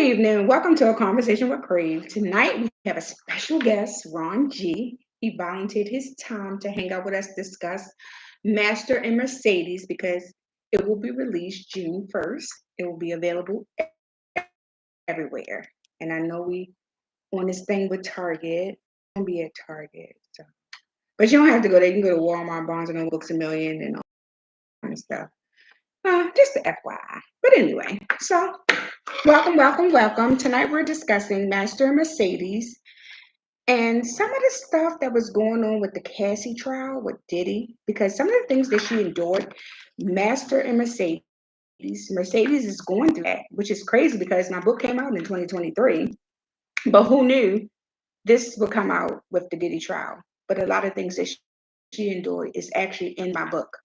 evening. Welcome to a conversation with Krave. Tonight we have a special guest, Ron G. He volunteered his time to hang out with us, discuss Master and Mercedes because it will be released June 1st. It will be available everywhere. And I know we on this thing with Target. Gonna be at Target. So. But you don't have to go there. You can go to Walmart, Barnes and Noble, Books a Million, and all kind of stuff. Just the FYI. But anyway, so welcome, welcome, welcome. Tonight we're discussing Master and Mercedes and some of the stuff that was going on with the Cassie trial with Diddy, because some of the things that she endured, Master and Mercedes is going through that, which is crazy because my book came out in 2023. But who knew this would come out with the Diddy trial? But a lot of things that she endured is actually in my book.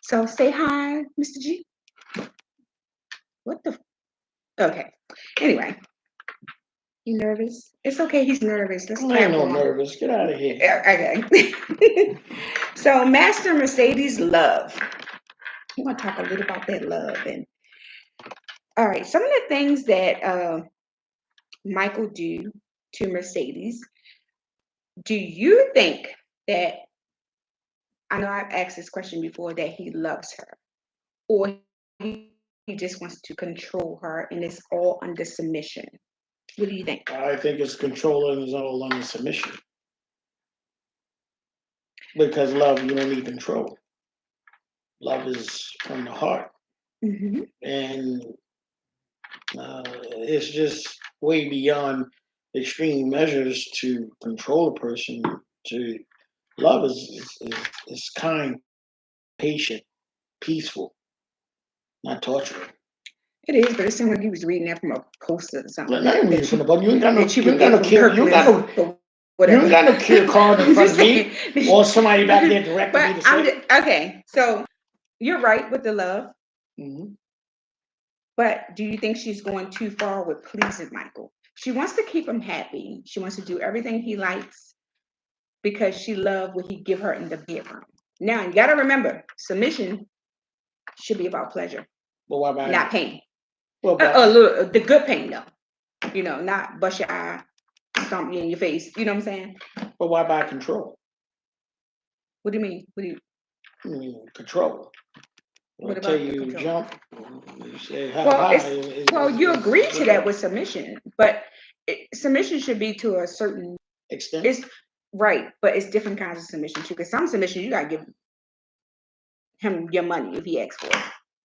So say hi, Mr. G. What the? Okay. Anyway, you nervous? It's okay. He's nervous. Let's I ain't clap no for him. nervous. Get out of here. Yeah, okay. So, Master Mercedes love. I'm gonna talk a little about that love. And all right, some of the things that Michael do to Mercedes. Do you think that I know I've asked this question before that he loves her, or he just wants to control her and it's all under submission? What do you think? I think it's controlling is all under submission. Because love, you don't need control. Love is from the heart. Hmm. And it's just way beyond extreme measures to control a person. To love is kind, patient, peaceful, not torturing. It is, but it seemed like he was reading that from a poster or something Not even from the book. You ain't got no, that you you would ain't got get no from care. You ain't got Kirkland no, or whatever. you ain't got no cure card in I'm front just of me saying. or somebody back there directing me But to say. okay. So you're right with the love, Mm-hmm. but do you think she's going too far with pleasing Michael? She wants to keep him happy. She wants to do everything he likes because she loved what he give her in the bedroom. Now you got to remember, submission should be about pleasure, But why buy? not pain. Well, A little the good pain though. Not bust your eye, stomp you in your face. You know what I'm saying? but why buy control? What do you mean? What do you? Control. When What I tell about the you control? jump, you say how Well, high. you agree to that with submission, but submission should be to a certain. Extent. It's right, but it's different kinds of submission too. Because some submission you gotta give him your money if he asks for it.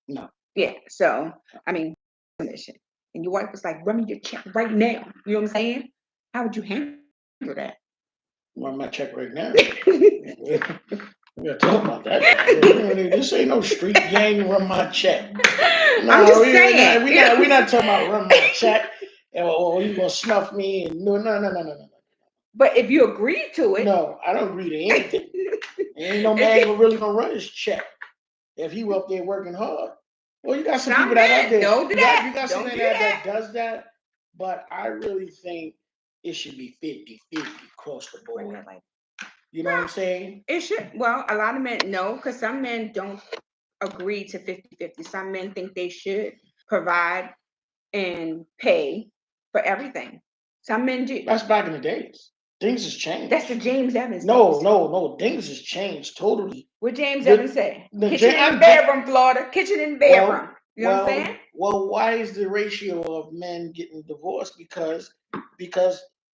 No. Yeah. So I mean, submission, and your wife was like, "Run me your check right now." You know what I'm saying? How would you handle that? Run my check right now. We gotta talk about that. This ain't no street gang. Run my check. I'm No, just saying. we not talking about run my check or you gonna snuff me and no. But if you agree to it, No, I don't agree to anything. Ain't no man really gonna run his check if he up there working hard. Well, you got some people that out there. Don't do You that. got some Don't do that that. does that, but I really think it should be 50-50 across the board. You know what I'm saying? It should. Well, a lot of men know because some men don't agree to 50-50. Some men think they should provide and pay for everything. Some men do. That's back in the days. Things has changed. That's the James Evans. No. Things has changed totally. What James Evans say? The Kitchen in the bedroom, Florida. Kitchen in the bedroom. You know what I'm saying? Well, why is the ratio of men getting divorced? Because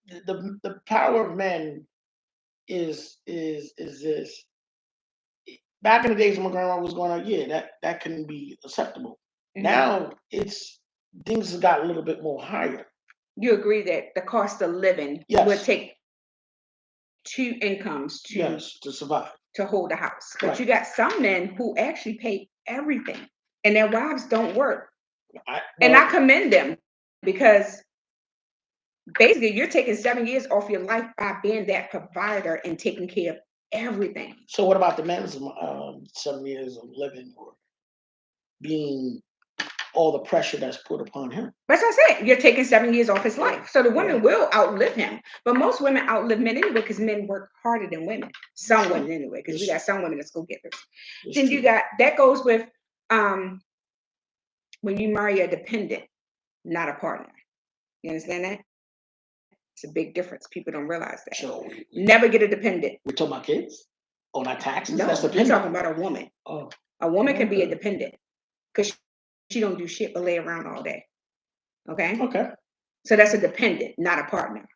the power of men is this. Back in the days when my grandma was going on, yeah, that couldn't be acceptable. Mm-hmm. Now things have got a little bit more higher. You agree that the cost of living would take two incomes to survive, to hold a house. But you got some men who actually pay everything and their wives don't work. And I commend them because basically you're taking 7 years off your life by being that provider and taking care of everything. So what about the men's 7 years of living or being all the pressure that's put upon him? That's what I said. You're taking 7 years off his life. So the women will outlive him. But most women outlive men anyway because men work harder than women. Some women anyway, because we got some women that's go-getters. Then you got, that goes with when you marry a dependent, not a partner. You understand that? It's a big difference. People don't realize that. So Never get a dependent. we're talking about kids? On our taxes? No, That's we're dependent. talking about a woman. Oh, A woman can be a okay. dependent because she don't do shit but lay around all day. Okay? Okay. So that's a dependent, not a partner.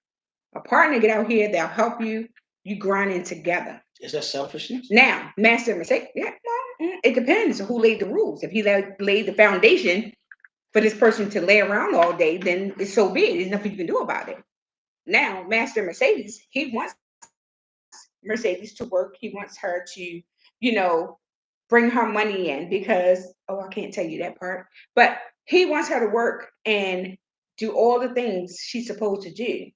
A partner get out here, they'll help you. You grinding together. Is that selfishness? Now, master mistake. Yeah, well, it depends on who laid the rules. If he laid the foundation for this person to lay around all day, then it's so be it. There's nothing you can do about it. Now, Master Mercedes, he wants Mercedes to work. He wants her to, bring her money in because, oh, I can't tell you that part, but he wants her to work and do all the things she's supposed to do.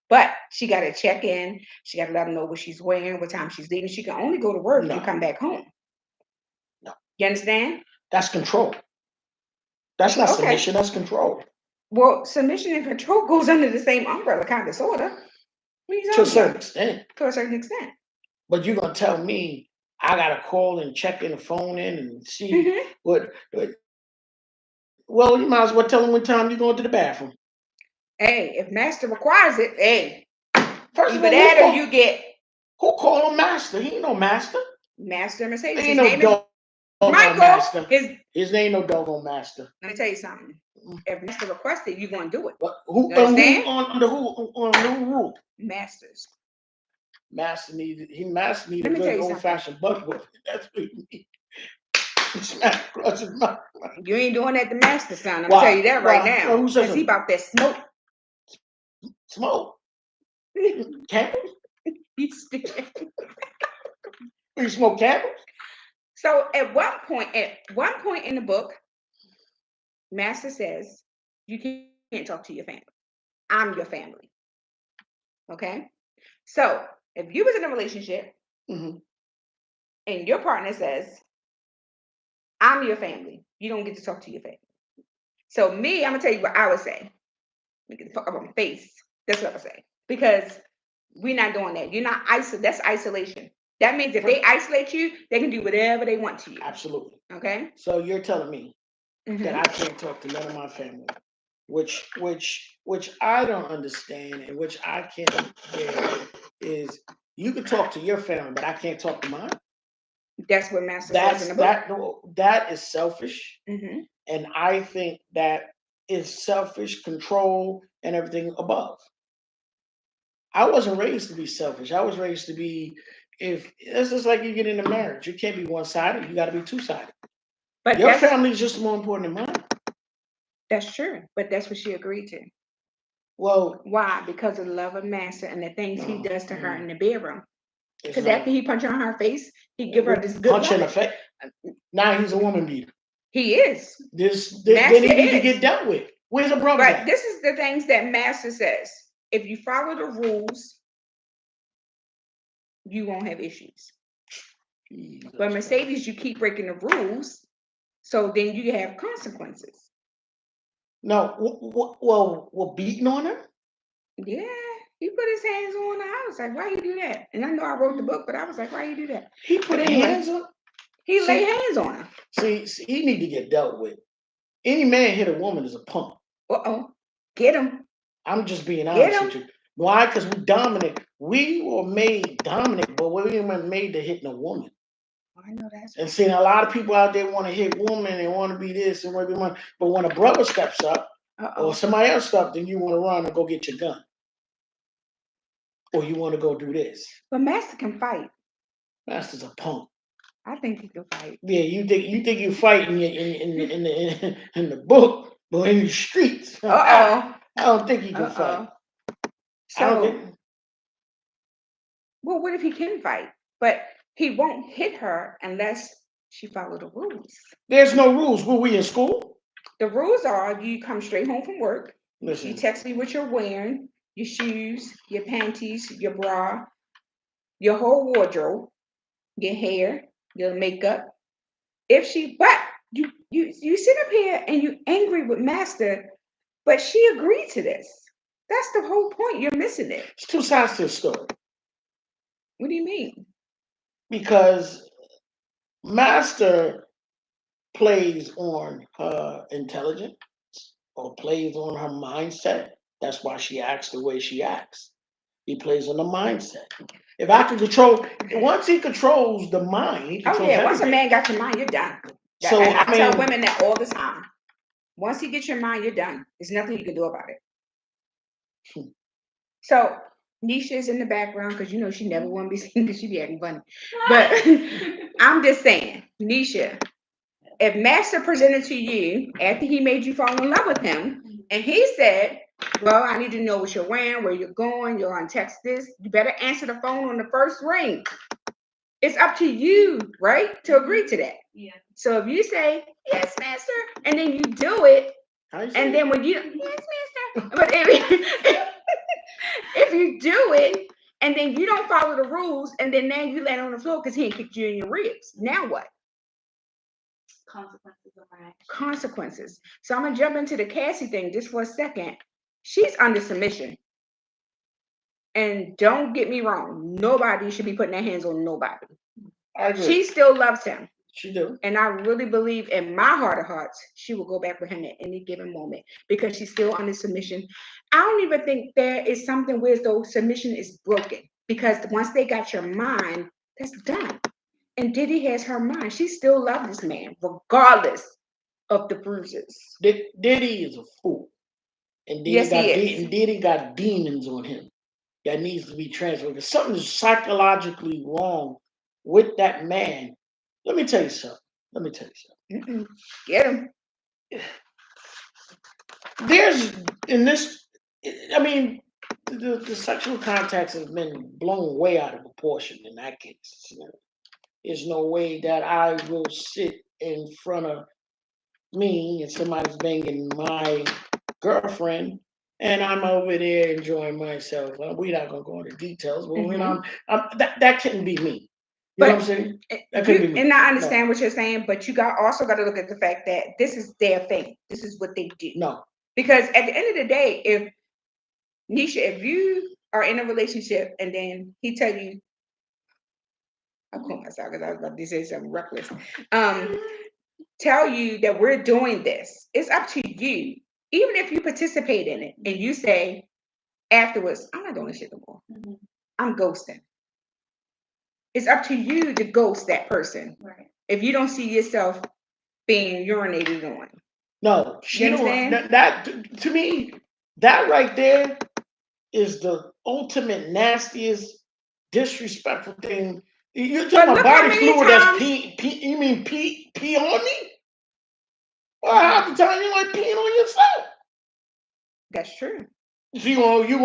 But she got to check in. She got to let him know what she's wearing, what time she's leaving. She can only go to work and No, come back home. no. You understand? That's control. That's not Okay. submission, that's control. Well, submission and control goes under the same umbrella, kind of, sort of. What are you To a talking certain about? extent. To a certain extent. But you're gonna tell me I gotta call and check in the phone in and see Hmm. what well, you might as well tell him what time you're going to the bathroom. Hey, if master requires it, hey, First of either all, that or you get who call him master? He ain't no master. Master Mercedes. He His ain't no name is doggone Michael. master. His His name no doggone master. Let me tell you something. If master requests it, you're gonna do it. But who You understand? on the rule? Masters. Master need a Let me tell good you old something. fashioned butt whooping. That's what he needs. Smack across his mouth. You ain't doing that to master, son. I'm gonna tell you that right Why? Well, now. who says Cause he about that smoke. smoke? Candles? He's stupid. You smoke candles? So at one point in the book, Master says, you can't talk to your family. I'm your family. Okay? So if you was in a relationship Mm-hmm. and your partner says, I'm your family, you don't get to talk to your family. So me, I'm gonna tell you what I would say. Get the fuck up on my face. That's what I would say. Because we're not doing that. You're not isolated. That's isolation. That means if they isolate you, they can do whatever they want to you. Absolutely. Okay? So you're telling me that I Mm-hmm. can't talk to none of my family, which I don't understand and which I can't bear is you can talk to your family, but I can't talk to mine. That's what Master says in the book. That is selfish, Mm-hmm. and I think that is selfish control and everything above. I wasn't raised to be selfish. I was raised to be if it's just like you get into marriage, you can't be one sided. You got to be two sided. But Your family is just more important than mine. that's true. But that's what she agreed to. Well, Why? Because of the love of Master and the things he does to her in the bedroom. it's Because after not he punch on her face, he give her this good punch in the woman. face. Now he's a woman beater. He is. Then Master he need to is. get dealt with. Where's the brothers But at? this is the things that Master says. If you follow the rules, you won't have issues. Jesus But Christ. Mercedes, you keep breaking the rules, so then you have consequences. No, well, beating on her. Yeah, he put his hands on her. I was like, why you do that? And I know I wrote the book, but I was like, why you do that? He put But anyway, hands on. he lay See, hands on her. see, he need to get dealt with. Any man hit a woman is a punk. Uh-oh. Get him. I'm just being Get honest with him. you. Why? Because we dominant. We were made dominant, but we weren't made to hit no woman. I know that's And right. seeing a lot of people out there want to hit women and want to be this and want to be one. But when a brother steps up or Uh-oh. somebody else steps, then you want to run and go get your gun. Or you want to go do this. But Master can fight. Master's a punk. I think he can fight. Yeah, you think you fight in the book, but in the streets. I Uh-oh. don't think he can fight. Uh-oh. I don't So, think well, what if he can fight? But he won't hit her unless she follow the rules. there's no rules. Were we in school? The rules are you come straight home from work, you Listen, text me what you're wearing, your shoes, your panties, your bra, your whole wardrobe, your hair, your makeup. If she but you sit up here and you angry with Master, but she agreed to this. That's the whole point. You're missing it. it's two sides to the story. What do you mean? Because Master plays on her intelligence or plays on her mindset. That's why she acts the way she acts. He plays on the mindset. If I can control, once he controls the mind, he Oh controls yeah, once a everything. man got your mind, you're done. So And I I tell mean, women that all the time. Once he gets your mind, you're done. There's nothing you can do about it. So Nisha's in the background because you know she never want to be seen because she be acting funny. But I'm just saying, Nisha, if Master presented to you after he made you fall in love with him, and he said, "Well, I need to know what you're wearing, where you're going, you're on text this, you better answer the phone on the first ring." It's up to you, right, to agree to that. Yeah. So if you say, "Yes, Master," and then you do it, and then when you, "Yes, Master," but if you do it and then you don't follow the rules, and then now you land on the floor because he ain't kicked you in your ribs, now what? Consequences of my actions. Consequences. So I'm gonna jump into the Cassie thing just for a second. She's under submission. And don't get me wrong, nobody should be putting their hands on nobody. I agree. She still loves him. She do. And I really believe in my heart of hearts, she will go back with him at any given moment because she's still under submission. I don't even think there is something where though submission is broken because once they got your mind, that's done. And Diddy has her mind. She still loves this man, regardless of the bruises. Diddy is a fool, and Yes, he is. Diddy got demons on him that needs to be transferred. Because something is psychologically wrong with that man. Let me tell you something. Mm-mm. Get him. There's in this. I mean, the sexual contacts have been blown way out of proportion in that case. You know, there's no way that I will sit in front of me and somebody's banging my girlfriend and I'm over there enjoying myself. Well, we're not gonna go into details, but when that couldn't be me. You know what I'm saying? That couldn't be me. And I understand what you're saying, but you also got to look at the fact that this is their thing. This is what they do. No. Because at the end of the day, if Nisha, if you are in a relationship and then he tell you, I'll call myself because I was about to say something reckless. Tell you that we're doing this. It's up to you. Even if you participate in it and you say afterwards, I'm not doing this shit no more. Mm-hmm. I'm ghosting. It's up to you to ghost that person. Right. If you don't see yourself being urinated on. No, she don't. That to me, that right there is the ultimate nastiest, disrespectful thing. You're talking about body fluid that's pee. You mean pee on me? Well, half the time you like peeing on yourself. That's true. So you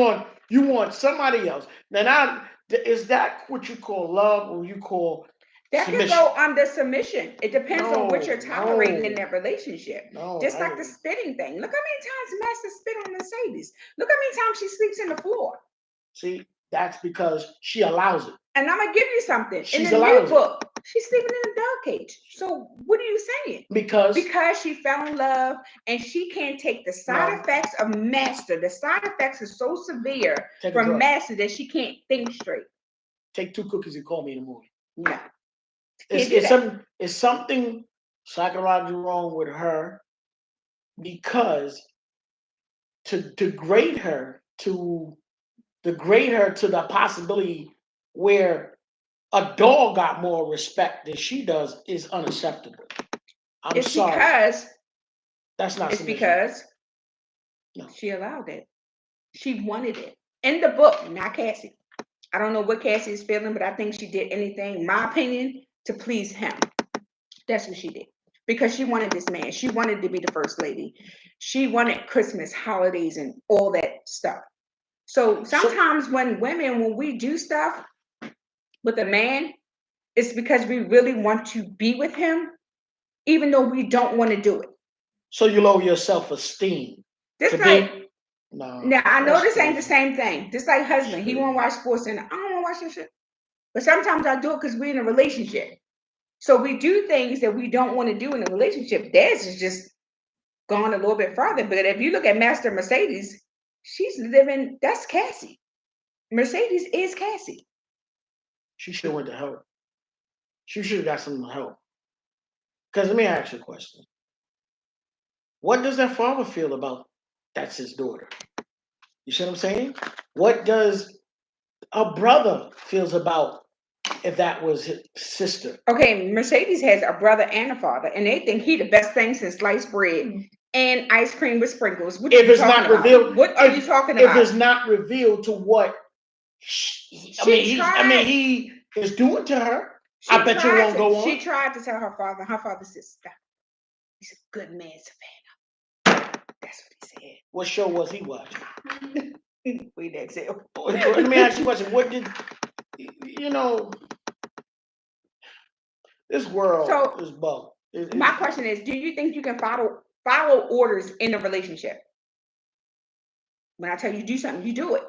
want somebody else. Now, is that what you call love or you call that submission? Can go under submission. It depends on what you're tolerating in that relationship. Just like the spitting thing. Look how many times Master spit on Mercedes. Look how many times she sleeps in the floor. See, that's because she allows it. And I'm gonna give you something. She's in the new book, she's sleeping in a dog cage. So what are you saying? Because she fell in love and she can't take the side effects of Master. The side effects are so severe from Master that she can't think straight. Take 2 cookies and call me in the morning. No. It's something psychologically wrong with her because to degrade her to the possibility where a dog got more respect than she does is unacceptable. I'm sorry. Because that's not. It's because she allowed it. She wanted it in the book, not Cassie. I don't know what Cassie is feeling, but I think she did anything, in my opinion, to please him. That's what she did. Because she wanted this man. She wanted to be the first lady. She wanted Christmas, holidays, and all that stuff. So sometimes when we do stuff with a man, it's because we really want to be with him, even though we don't want to do it. So you lower your self-esteem. This like, now I know this ain't the same thing. Just like husband, he won't watch sports and I don't want to watch this shit. But sometimes I do it because we're in a relationship. So we do things that we don't want to do in a relationship. Theirs is just gone a little bit further. But if you look at Master Mercedes, she's living, that's Cassie. Mercedes is Cassie. She should have went to help. She should have got some help. Because let me ask you a question. What does that father feel about that's his daughter? You see what I'm saying? What does a brother feels about if that was his sister? Okay, Mercedes has a brother and a father, and they think he the best thing since sliced bread and ice cream with sprinkles. What are If you it's talking not about? revealed, What are you talking if it's about? not revealed to what She tried. he is doing to her, I She bet you tried won't to. go She on. tried to tell her father. Her father said, "Stop. He's a good man, Savannah." That's what he What show was he watching? said. We didn't say. Let me ask you a question. What did you know? This world So is bugged. my question is: do you think you can follow orders in a relationship? When I tell you do something, you do it.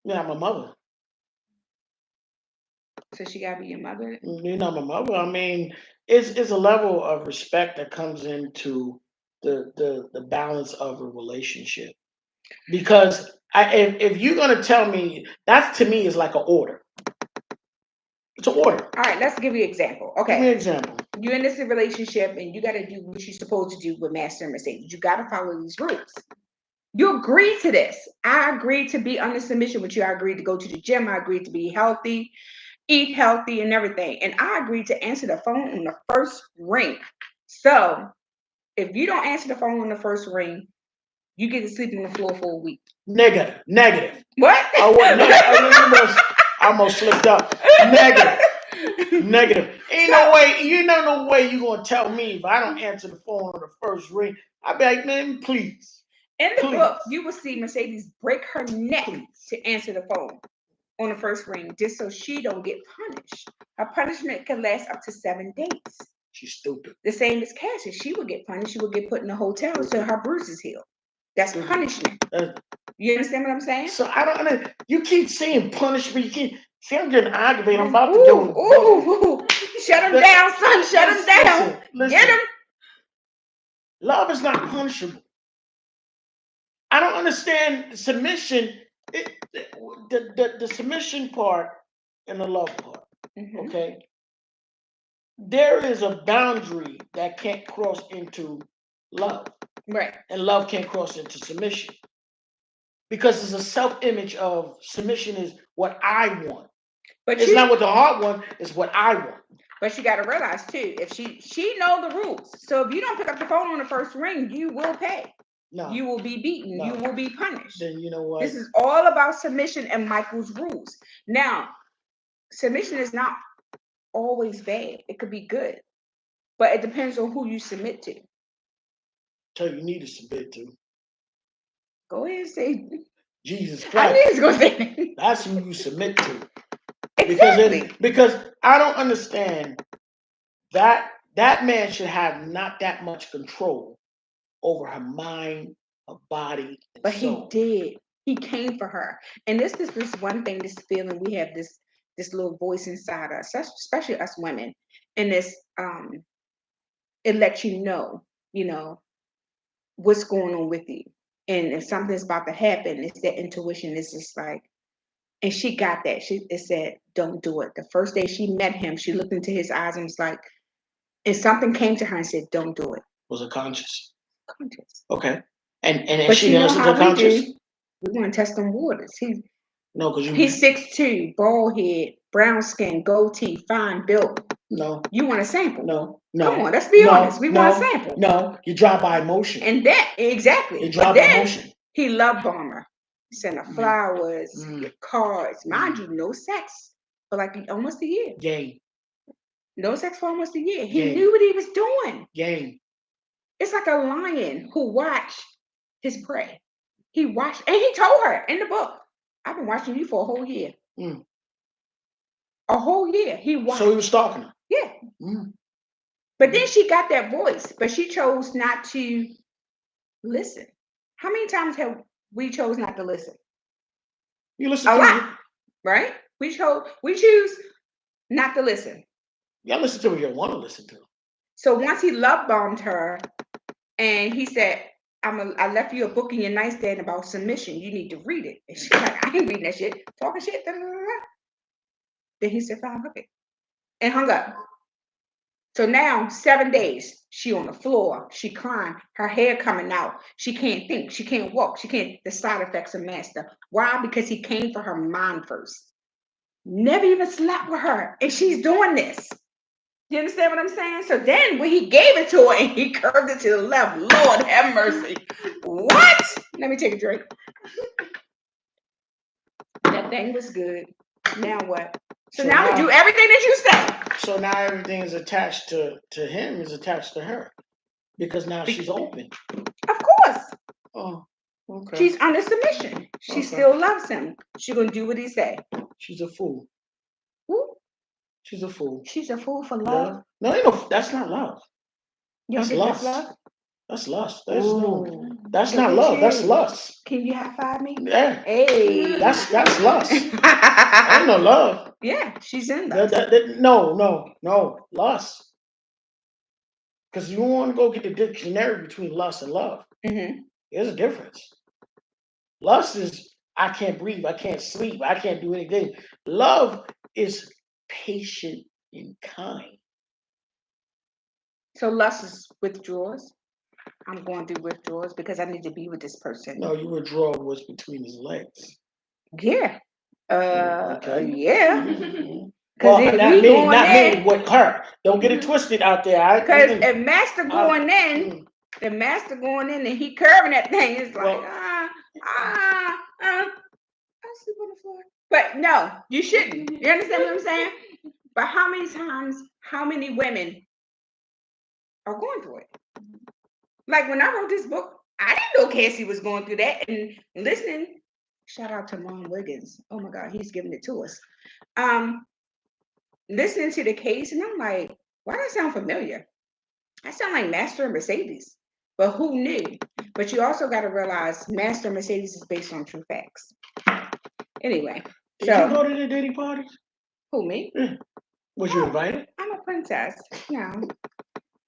Yeah, I'm a mother. So she gotta be your mother. You're not my mother. I mean, it's a level of respect that comes into the balance of a relationship. Because if you're gonna tell me that to me is like an order. It's an order. All right, let's give you an example. Give me an Okay, example. you're in this relationship and you got to do what you're supposed to do with Master and Mercedes. You got to follow these rules. You agreed to this. I agreed to be under submission with you. I agreed to go to the gym. I agreed to be healthy, eat healthy, and everything. And I agreed to answer the phone on the first ring. So if you don't answer the phone on the first ring, you get to sleep on the floor for a week. Negative. Negative. What? Oh, what negative? I almost slipped up. Negative. Negative. Ain't So no way. You know no way you gonna tell me if I don't answer the phone on the first ring. I be like, man, please, in the please, book, you will see Mercedes break her neck please. to answer the phone on the first ring, just so she don't get punished. Her punishment can last up to 7 days. She's stupid. The same as Cassie. She would get punished. She would get put in a hotel until her bruises heal. That's punishment. You understand what I'm saying? So I don't know. You keep saying punishment. You keep see. I'm getting aggravated. I'm about to Ooh, go. ooh. Shut him down, son. Shut him down. Get him. Love is not punishable. I don't understand submission. The submission part and the love part. Mhm. Okay, there is a boundary that can't cross into love, Right. and love can't cross into submission because it's a self-image of submission is what I want. But It's not what the heart wants. It's what I want. But you got to realize too, if she know the rules. So if you don't pick up the phone on the first ring, you will pay. No, You will be beaten. no. You will be punished. Then you know what? This is all about submission and Michael's rules. Now, submission is not always bad. It could be good, but it depends on who you submit to. Tell you need to submit to Go ahead and say. Jesus I knew Christ. he was gonna say that. That's who you submit to. Exactly. Because I don't understand that man should have not that much control over her mind, her body, and But he soul. did. He came for her. And this one thing, this feeling we have this little voice inside us, especially us women, and this it lets you know, what's going on with you. And if something's about to happen, it's that intuition. It's just like, and she got that. It said, don't do it. The first day she met him, she looked into his eyes and was like, and something came to her and said, don't do it. Was it conscious? Conscious. Okay. And But she you know listened to how we conscious? do. We want to test them waters. No, because He's 6'2", bald head, brown skin, goatee, fine built. No. You want a sample? No. Come on, let's be honest. We want a sample. No. You drive by emotion. And that exactly. You drive But by then emotion. he loved bomber. Sent her flowers, cards. Mind you, no sex for like almost a year. Game. No sex for almost a year. He knew what he was doing. Game. It's like a lion who watched his prey. He watched, and he told her in the book, I've been watching you for a whole year. A whole year. He watched. So he was stalking her. Yeah. But then she got that voice, but she chose not to listen. How many times have we chose not to listen? You listen a to lot, right? We choose not to listen. Y'all listen to what you want to listen to. So once he love bombed her, and he said, I left you a book in your nightstand about submission. You need to read it. And she's like, I ain't reading that shit. Talking shit. Da, da, da, da. Then he said, fine, okay. And hung up. So now 7 days, she on the floor, she crying, her hair coming out, she can't think, she can't walk, she can't. The side effects of master. Why? Because he came for her mind first. Never even slept with her, and she's doing this. You understand what I'm saying? So then when he gave it to her and he curved it to the left, Lord have mercy. What? Let me take a drink. That thing was good. Now what? So now to do everything that you say. So now everything is attached to him, is attached to her. Because now she's open. Of course. Oh, okay. She's under submission. She still loves him. She's gonna do what he say. She's a fool. Who? She's a fool. She's a fool for love. No, no, that's not love. You that's think lust. That's love? That's lust. That's Look not at love. you. That's lust. Can you high five me? Yeah. Hey. That's lust. I ain't no love. Yeah, she's in love. No, lust. Because you want to go get the dictionary between lust and love. Mm-hmm. There's a difference. Lust is I can't breathe, I can't sleep, I can't do anything. Love is patient and kind. So lust is withdrawals. I'm going through withdrawals because I need to be with this person. No, you withdraw what's between his legs. Yeah. Okay. Yeah. Well, not me, with her. Don't get it twisted out there. Because if master going in, the master going in and he curving that thing, it's like, I sleep on the floor. But no, you shouldn't. You understand what I'm saying? But how many times, how many women are going through it? Like when I wrote this book, I didn't know Cassie was going through that. And listening, shout out to Mom Wiggins. Oh my God, he's giving it to us. Listening to the case, and I'm like, why does that sound familiar? I sound like Master and Mercedes. But who knew? But you also got to realize Master and Mercedes is based on true facts. Anyway. Did you go to the Diddy parties? Who, me? Yeah. Was you invited? I'm a princess. No.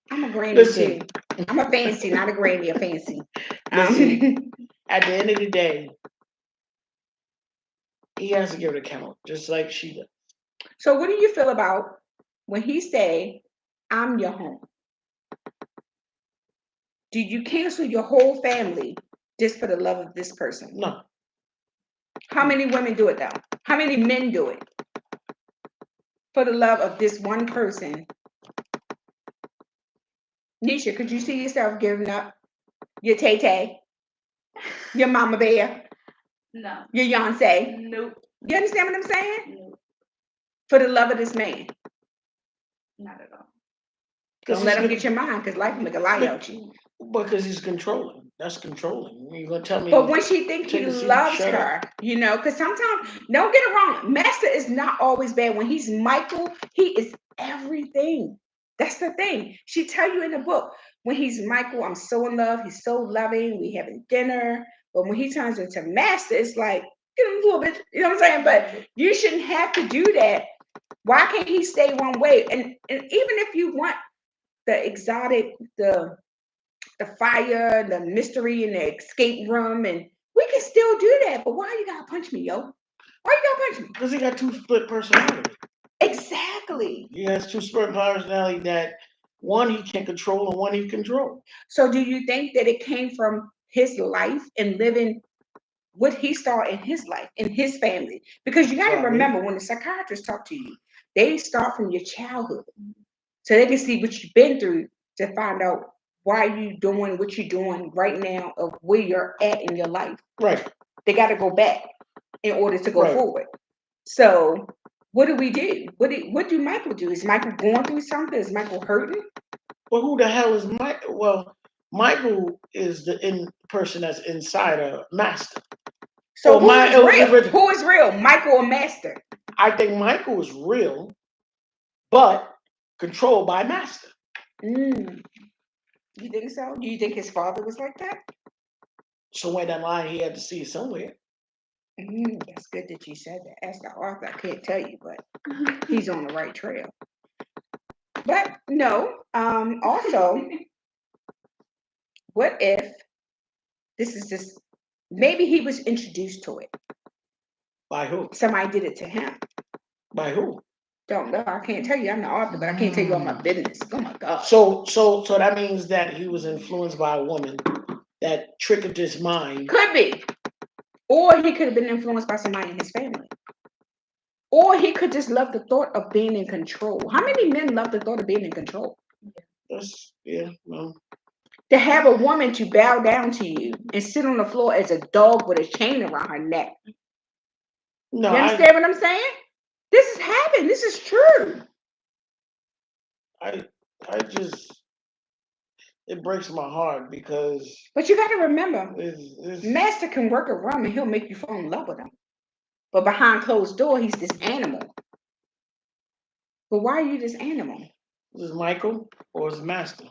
I'm a granny too. I'm a fancy, not a granny, a fancy. Listen, at the end of the day, he has to give an account, just like she does. So what do you feel about when he say, I'm your home? Do you cancel your whole family just for the love of this person? No. How many women do it though? How many men do it? For the love of this one person. Nisha, could you see yourself giving up your Tay-Tay? Your Mama Bear? No. Your Beyonce? Nope. You understand what I'm saying? Nope. For the love of this man. Not at all. Don't let him get your mind, because life will make a lie out you. Because he's controlling. That's controlling. You're gonna tell me. But when she thinks he loves her, because sometimes, don't get it wrong, Master is not always bad. When he's Michael, he is everything. That's the thing. She tell you in the book, when he's Michael, I'm so in love, he's so loving, we having dinner. But when he turns into Master, it's like, get him a little bit, you know what I'm saying? But you shouldn't have to do that. Why can't he stay one way? And even if you want the exotic, the fire, the mystery in the escape room, and we can still do that. But why you gotta punch me, yo? Why you gotta punch me? Because he got two split personalities. Exactly. He has two split personalities that one he can control and one he control. So do you think that it came from his life and living what he saw in his life, in his family? Because you gotta remember, when the psychiatrists talk to you, they start from your childhood. So they can see what you've been through to find out why you doing what you're doing right now, of where you're at in your life. Right. They got to go back in order to go forward. So what do we do? What do Michael do? Is Michael going through something? Is Michael hurting? Well, who the hell is Michael? Well, Michael is the person that's inside a Master. So who is real? Michael or Master? I think Michael is real, but controlled by Master. You think so? Do you think his father was like that? Somewhere down the line, he had to see it somewhere. That's good that you said that. As the author, I can't tell you, but he's on the right trail. But no, also, what if this is just, maybe he was introduced to it. By who? Somebody did it to him. By who? Don't know. I can't tell you. I'm the author, but I can't tell you all my business. Oh my god. So that means that he was influenced by a woman that triggered his mind. Could be. Or he could have been influenced by somebody in his family. Or he could just love the thought of being in control. How many men love the thought of being in control? No. To have a woman to bow down to you and sit on the floor as a dog with a chain around her neck. No, you understand what I'm saying? This is happening. This is true. I just, it breaks my heart because. But you got to remember, it's, Master can work a rum and he'll make you fall in love with him. But behind closed door, he's this animal. But why are you this animal? Is Michael or is Master?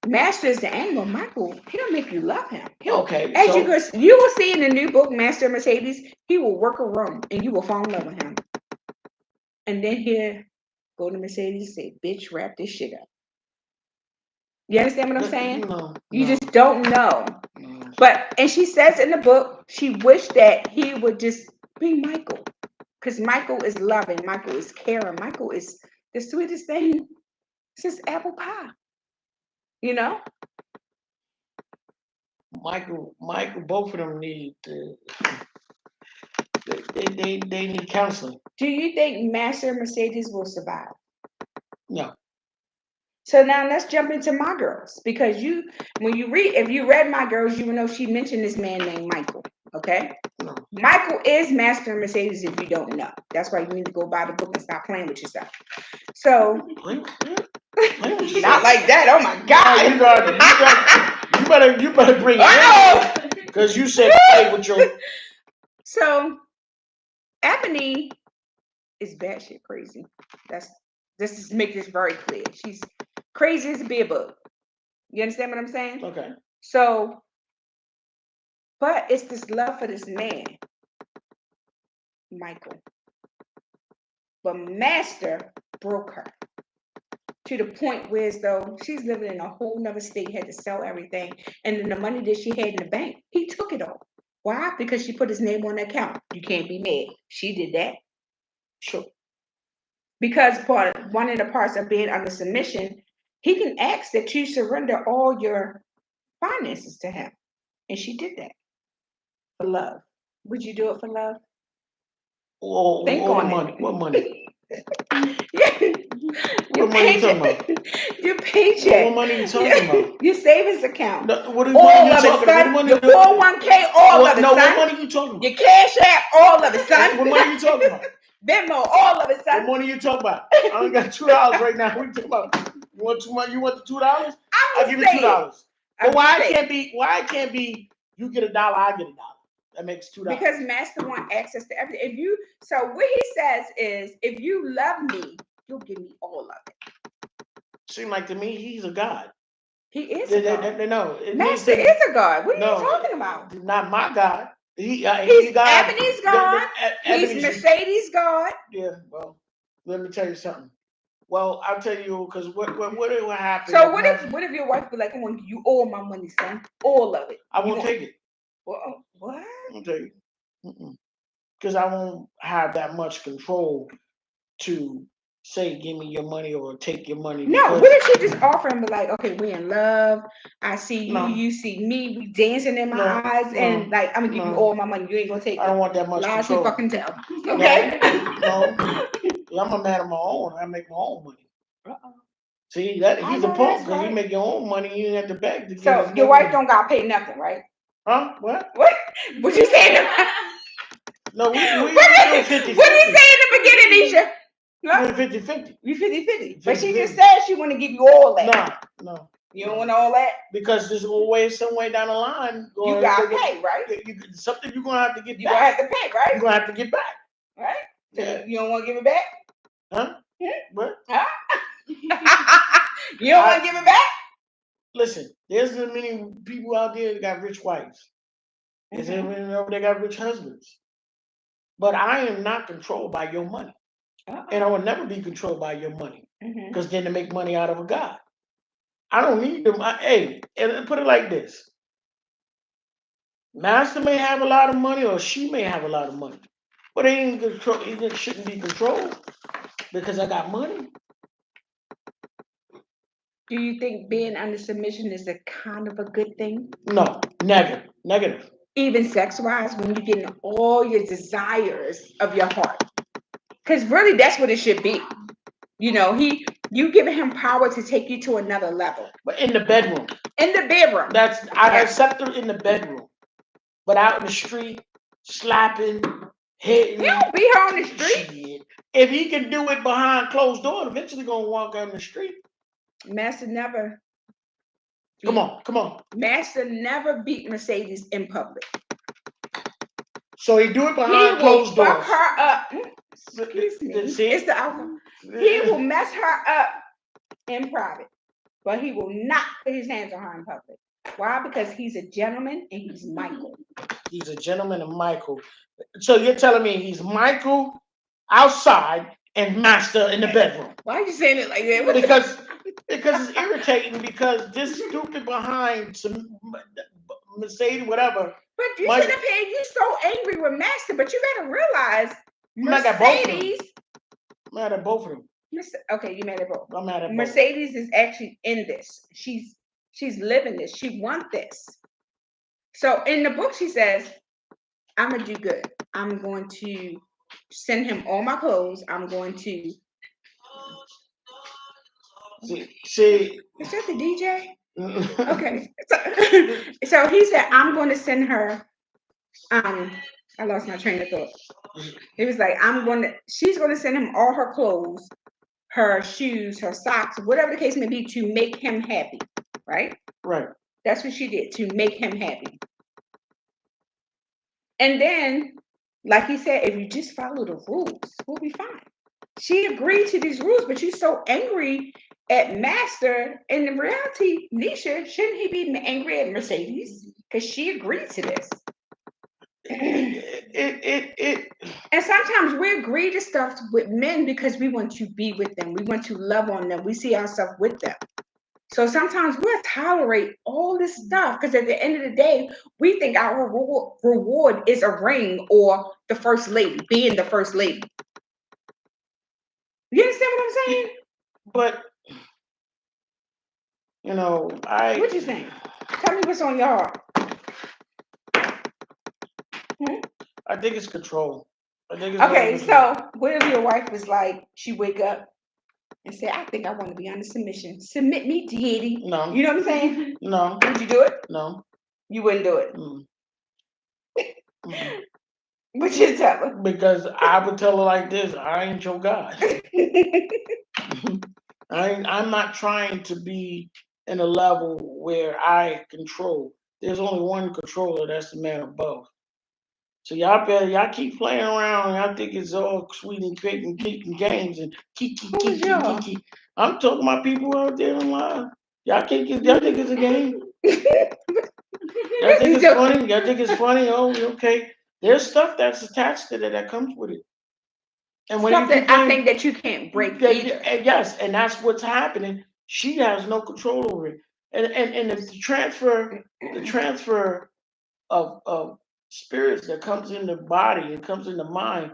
Master is the animal. Michael, he'll make you love him. Okay. As you will see in the new book, Master Mercedes, he will work a rum and you will fall in love with him. And then he'll go to Mercedes and say, bitch, wrap this shit up. You understand what I'm saying? No. You just don't know. No. And she says in the book, she wished that he would just be Michael. Because Michael is loving. Michael is caring. Michael is the sweetest thing since apple pie. You know? Michael, both of them need they need counseling. Do you think Master Mercedes will survive? No. So now let's jump into My Girls. Because if you read My Girls, you will know she mentioned this man named Michael. Okay? No. Michael is Master Mercedes if you don't know. That's why you need to go buy the book and stop playing with yourself. So not like that. Oh my God. You better bring it in. Because you said play with your. So Ebony is batshit crazy. This is make this very clear. She's crazy as a beer bug. You understand what I'm saying? Okay. So, but it's this love for this man, Michael. But Master broke her to the point where as though she's living in a whole nother state, had to sell everything. And then the money that she had in the bank, he took it all. Why? Because she put his name on the account. You can't be mad. She did that. Sure. Because one of the parts of being under submission, he can ask that you surrender all your finances to him. And she did that for love. Would you do it for love? Think on money. it. What money? Your what money you talking about? Your paycheck. What money you talking about? Your savings account. No, what all you of talking it, son. about? Your 401k, all of it, son. What money you talking about? Your cash app, all of it, son. What money you talking about? Venmo, all of it, son. What money you talking about? I only got $2 right now. What you talking about? You want too much? You want the $2? I'll give you $2. But why it can't be you get $1, I get $1. That makes $2. Because Master wants access to everything. So what he says is, if you love me, you'll give me all of it. Seems like to me he's a god. He is a god. No, Master is a god. What are you talking about? Not my god. He's God. Ebony's god. He's Mercedes' god. Yeah, well, let me tell you something. Well, I'll tell you because what will happen. So what if your wife be like, "Come on, you all my money, son, all of it." I won't take it. Well, what? I'll tell you, because I won't have that much control to say, "Give me your money" or take your money. No, what if she just offer him, like, "Okay, we in love. I see you, you see me. We dancing in my eyes, and like I'm gonna give you all my money. You ain't gonna take it." I don't want that much lies control. You fucking tell. Okay. No, I'm a man of my own. I make my own money. See, he's a punk because you make your own money. You have to beg to So your wife don't got to pay nothing, right? Huh? What? What you saying? No, we 50-50. What did you say in the beginning, Nisha? We're 50-50. We 50-50. But she just said she want to give you all that. No. You don't want all that? Because there's always some way down the line. You got to pay, right? Something you're going to have to get back. You're going to have to pay, right? You're going to have to get back. Right? So yeah. You don't want to give it back? Huh? What? Huh? You don't want to give it back? Listen, there's many people out there that got rich wives. There's many they got rich husbands. But I am not controlled by your money. And I will never be controlled by your money. Because then they make money out of a God. I don't need them. And put it like this. Master may have a lot of money or she may have a lot of money. But they ain't control. It shouldn't be controlled because I got money. Do you think being under submission is a kind of a good thing? No, negative, negative. Even sex wise, when you're getting all your desires of your heart. Because really that's what it should be. You know, you giving him power to take you to another level. But in the bedroom, In the bedroom. I accept her in the bedroom, but out in the street, slapping, hitting. He don't beat her on the street. Shit. If he can do it behind closed doors, eventually gonna walk out in the street. Master never Come on. Master never beat Mercedes in public. So he do it He behind will closed fuck doors. her up. Excuse me. See? It's the alcohol. He will mess her up in private, but he will not put his hands on her in public. Why? Because he's a gentleman and he's Michael. He's a gentleman and Michael. So you're telling me he's Michael outside and Master in the bedroom? Why are you saying it like that? Because it's irritating because this stupid behind some Mercedes, whatever. But you should have had you so angry with Master, but you gotta realize Mercedes. I'm mad at both of them. Okay, you mad at both. I'm mad at both. Mercedes is actually in this. She's living this. She wants this. So in the book, she says, I'm gonna do good. I'm going to send him all my clothes. I'm going to see. Is that the DJ? Okay. So he said, I'm going to send her. I lost my train of thought. It was like, she's going to send him all her clothes, her shoes, her socks, whatever the case may be, to make him happy. Right? Right. That's what she did, to make him happy. And then, like he said, if you just follow the rules, we'll be fine. She agreed to these rules, but she's so angry at Master. And in reality, Nisha, shouldn't he be angry at Mercedes? Because she agreed to this. And sometimes we agree to stuff with men because we want to be with them. We want to love on them. We see ourselves with them. So sometimes we'll tolerate all this stuff because at the end of the day, we think our reward is a ring or the first lady, being the first lady. You understand what I'm saying? But What you think? Tell me what's on your heart. I think it's control. Okay, so what if your wife was like, she wake up and say, I think I want to be under submission. Submit me, deity. No. You know what I'm saying? No. Would you do it? No. You wouldn't do it. Mm. But you tell her. Because I would tell her like this, I ain't your God. I'm not trying to be in a level where I control. There's only one controller, that's the man above. So y'all keep playing around and I think it's all sweet and cake and games and kiki. I'm talking about people out there online. Y'all think it's a game? Y'all think it's funny? Y'all think it's funny? Oh, okay. There's stuff that's attached to that comes with it. And when stuff that I think that you can't break either. Yes, and that's what's happening. She has no control over it. And the transfer of spirits that comes in the body and comes in the mind,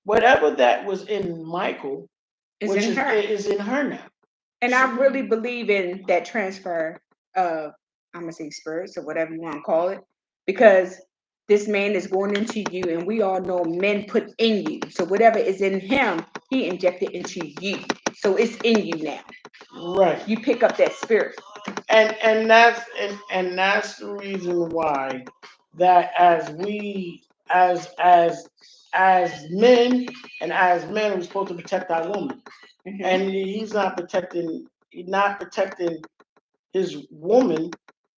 whatever that was in Michael is in her now. And I really believe in that transfer of, I'm gonna say spirits or whatever you want to call it, because this man is going into you, and we all know men put in you. So whatever is in him, he injected into you. So it's in you now. Right. You pick up that spirit. And that's the reason why that as men we're supposed to protect our woman. Mm-hmm. And he's not protecting his woman.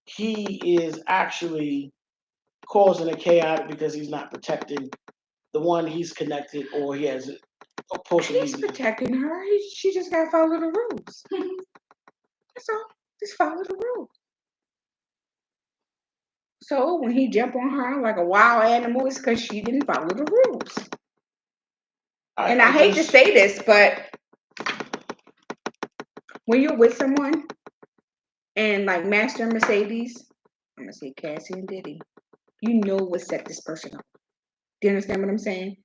He is actually causing a chaos because he's not protecting the one he's connected or he has He's protecting her. She just gotta follow the rules. That's all. Just follow the rules. So when he jump on her like a wild animal, it's because she didn't follow the rules. I hate to say this, but when you're with someone and like Master and Mercedes, I'm gonna say Cassie and Diddy, you know what set this person up. Do you understand what I'm saying?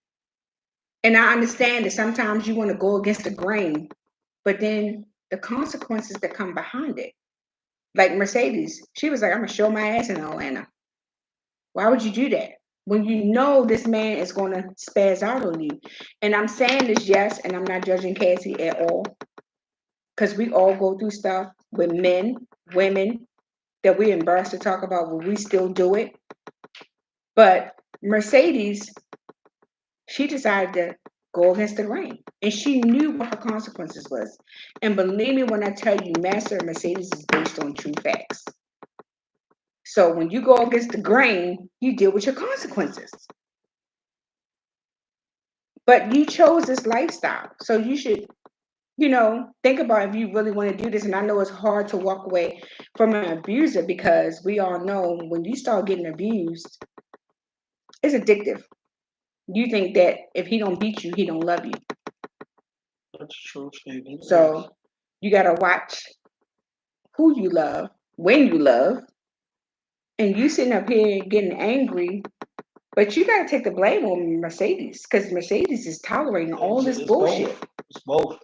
And I understand that sometimes you want to go against the grain, but then the consequences that come behind it. Like Mercedes, she was like, I'm gonna show my ass in Atlanta. Why would you do that? When you know this man is gonna spaz out on you. And I'm saying this, yes, and I'm not judging Cassie at all. Because we all go through stuff with men, women that we're embarrassed to talk about, but we still do it. But Mercedes, she decided to go against the grain. And she knew what her consequences was. And believe me when I tell you, Master and Mercedes is based on true facts. So when you go against the grain, you deal with your consequences. But you chose this lifestyle. So you should, think about if you really want to do this. And I know it's hard to walk away from an abuser because we all know when you start getting abused, it's addictive. You think that if he don't beat you, he don't love you. That's a true statement. Yes. So you gotta watch who you love, when you love, and you sitting up here getting angry, but you gotta take the blame on Mercedes because Mercedes is tolerating all this It's bullshit. both. It's both.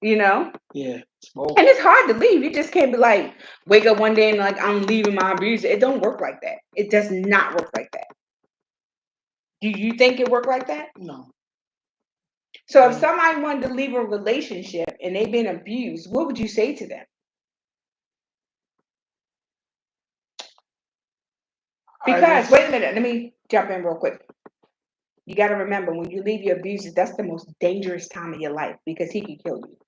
Yeah, it's both. and it's hard to leave. You just can't be like wake up one day and like I'm leaving my abuser. It don't work like that. It does not work like that. Do you think it worked like that? No. So if somebody wanted to leave a relationship and they've been abused, what would you say to them? Because wait a minute, let me jump in real quick. You got to remember when you leave your abuser, that's the most dangerous time of your life because he can kill you.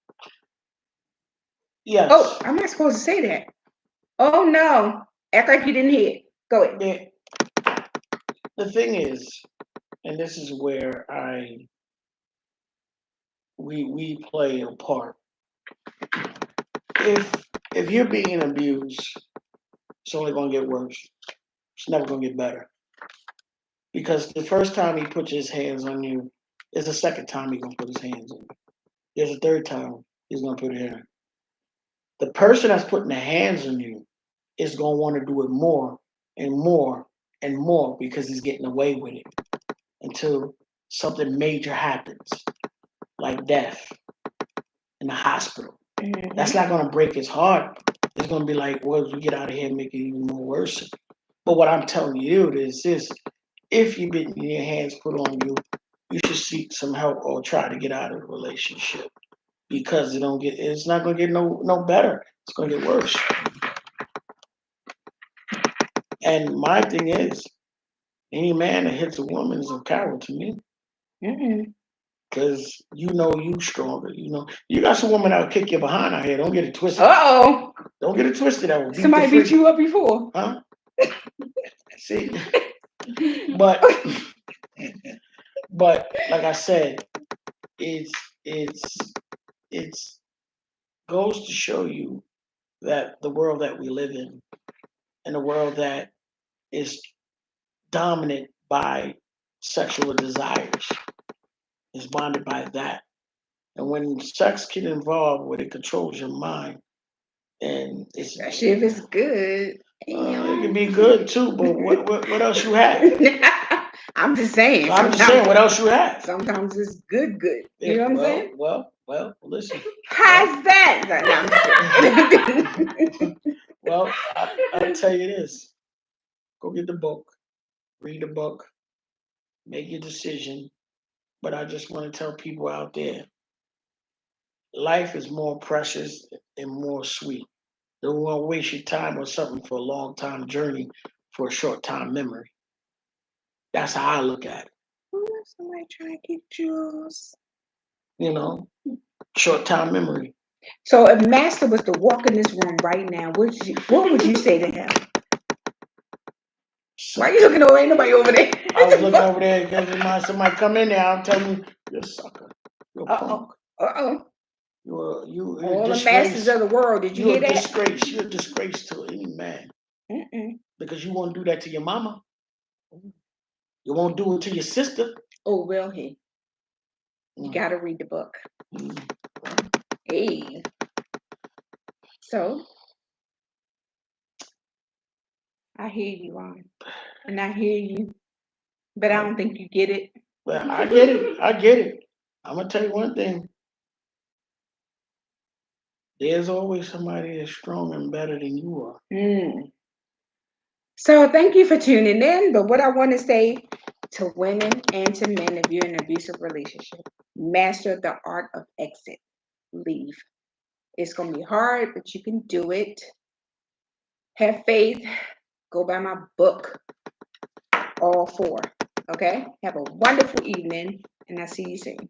Yes. Oh, I'm not supposed to say that. Oh no, act like you didn't hear it. Go ahead. The thing is, and this is where we play a part. If you're being abused, it's only gonna get worse. It's never gonna get better. Because the first time he puts his hands on you is the second time he's gonna put his hands on you. There's a third time he's gonna put it in. The person that's putting the hands on you is gonna want to do it more and more and more because he's getting away with it until something major happens, like death in the hospital. Mm-hmm. That's not gonna break his heart. It's gonna be like, well, you get out of here and make it even more worse. But what I'm telling you is this: if you've been your hands put on you, you should seek some help or try to get out of the relationship because it's not gonna get no better. It's gonna get worse. And my thing is, any man that hits a woman is a coward to me. Because you stronger. You got some woman that'll kick you behind out here. Don't get it twisted. Uh-oh. Don't get it twisted. That will beat Somebody beat you up before. Huh? See? But like I said, it's goes to show you that the world that we live in and a world that is dominant by sexual desires is bonded by that. And when sex get involved, when it controls your mind, and especially if it's good. It can be good too, but what else you have? I'm just saying. I'm just saying what else you have. Sometimes it's good. You know what I'm saying? Well, listen. How's that? Well, I'll tell you this. Go get the book. Read the book. Make your decision. But I just want to tell people out there, life is more precious and more sweet. Don't want to waste your time on something for a long time journey for a short time memory. That's how I look at it. Somebody trying to get yours. Short time memory. So if Master was to walk in this room right now, what would you say to him? Why are you looking over? Ain't nobody over there. I was looking over there because somebody come in there. I'll tell you, you're a sucker. You're a punk. You all the masters of the world. Did you hear that? Disgrace. You're a disgrace to any man. Because you won't do that to your mama. You won't do it to your sister. Oh, will he? You gotta read the book. Hey. So I hear you, Ron. And I hear you. But I don't think you get it. Well, I get it. I'm gonna tell you one thing. There's always somebody that's strong and better than you are. Mm. So thank you for tuning in. But what I want to say to women and to men, if you're in an abusive relationship, master the art of exit. Leave. It's going to be hard, but you can do it. Have faith. Go by my book, All Four. Okay? Have a wonderful evening, and I'll see you soon.